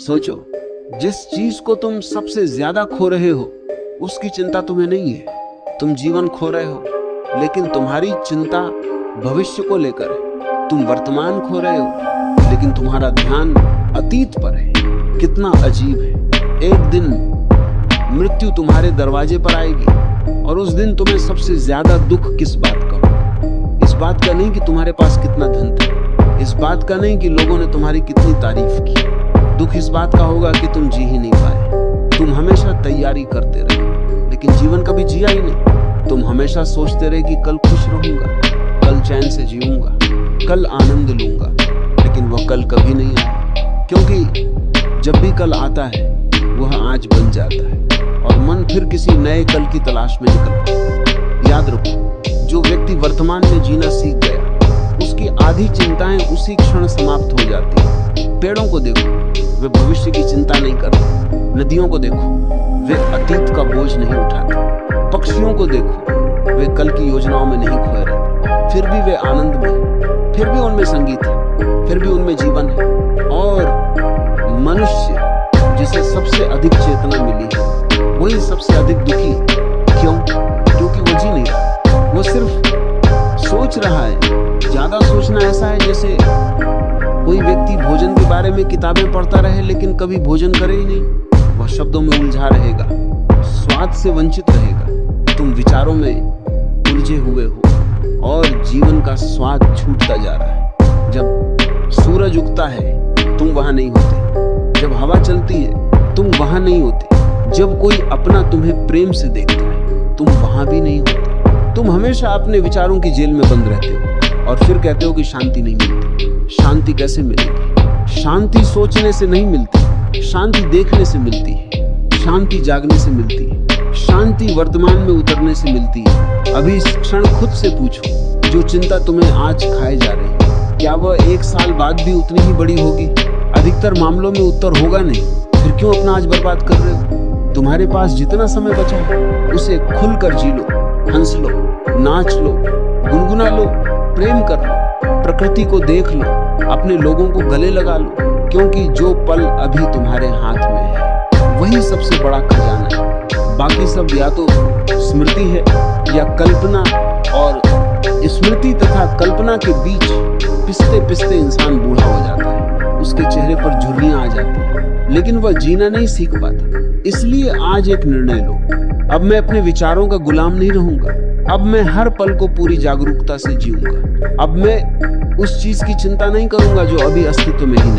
सोचो, जिस चीज को तुम सबसे ज्यादा खो रहे हो उसकी चिंता तुम्हें नहीं है। तुम जीवन खो रहे हो लेकिन तुम्हारी चिंता भविष्य को लेकर है। तुम वर्तमान खो रहे हो लेकिन तुम्हारा ध्यान अतीत पर है। कितना अजीब है। एक दिन मृत्यु तुम्हारे दरवाजे पर आएगी और उस दिन तुम्हें सबसे ज्यादा दुख किस बात का होगा? इस बात का नहीं कि तुम्हारे पास कितना धन था, इस बात का नहीं कि लोगों ने तुम्हारी कितनी तारीफ की। दुख इस बात का होगा कि तुम जी ही नहीं पाए। तुम हमेशा तैयारी करते रहे लेकिन जीवन कभी जिया ही नहीं। तुम हमेशा सोचते रहे कि कल खुश रहूंगा, कल चैन से जीऊंगा, कल आनंद लूंगा, लेकिन वह कल कभी नहीं आया। क्योंकि जब भी कल आता है वह आज बन जाता है और मन फिर किसी नए कल की तलाश में निकलता है। याद रखो, जो व्यक्ति वर्तमान में जीना सीख गया उसकी आधी चिंताएं उसी क्षण समाप्त हो जाती है। पेड़ों को देखो, वे भविष्य की चिंता नहीं करते। नदियों को देखो, वे अतीत का बोझ नहीं उठाते। पक्षियों को देखो, वे कल की योजनाओं में नहीं खोए रहते। फिर भी वे आनंद में, फिर भी उनमें संगीत है, फिर भी उनमें जीवन है। और मनुष्य जिसे सबसे अधिक चेतना मिली है वही सबसे अधिक दुखी। क्यों? क्योंकि वो जी नहीं रहा, वो सिर्फ सोच रहा है। ज्यादा सोचना ऐसा है जैसे कोई व्यक्ति भोजन के बारे में किताबें पढ़ता रहे लेकिन कभी भोजन करे ही नहीं। वह शब्दों में उलझा रहेगा, स्वाद से वंचित रहेगा। तुम विचारों में उलझे हुए हो और जीवन का स्वाद छूटता जा रहा है। जब सूरज उगता है तुम वहां नहीं होते, जब हवा चलती है तुम वहां नहीं होते, जब कोई अपना तुम्हें प्रेम से देखता है तुम वहां भी नहीं होते। तुम हमेशा अपने विचारों की जेल में बंद रहते हो और फिर कहते हो कि शांति नहीं मिलती। शांति कैसे मिलेगी? शांति सोचने से नहीं मिलती, शांति देखने से मिलती है, शांति जागने से मिलती है, शांति वर्तमान में उतरने से मिलती है। अभी इस क्षण खुद से पूछो, जो चिंता तुम्हें आज खाए जा रही है क्या वह 1 साल बाद भी उतनी ही बड़ी होगी? अधिकतर मामलों में उत्तर होगा नहीं। फिर क्यों अपना आज बर्बाद कर रहे हो? तुम्हारे पास जितना समय बचा है उसे खुलकर जी लो, हंस लो, नाच लो, गुनगुना लो, प्रेम कर लो, प्रकृति को देख लो, अपने लोगों को गले लगा लो। क्योंकि जो पल अभी तुम्हारे हाथ में है वही सबसे बड़ा खजाना है। बाकी सब या तो स्मृति है या कल्पना, और स्मृति तथा कल्पना के बीच पिसते पिसते इंसान बूढ़ा हो जाता है। उसके चेहरे पर झुर्रियां आ जाती हैं लेकिन वह जीना नहीं सीख पाता। इसलिए आज एक निर्णय लो, अब मैं अपने विचारों का गुलाम नहीं रहूंगा। अब मैं हर पल को पूरी जागरूकता से जीऊंगा। अब मैं उस चीज की चिंता नहीं करूंगा जो अभी अस्तित्व में ही नहीं।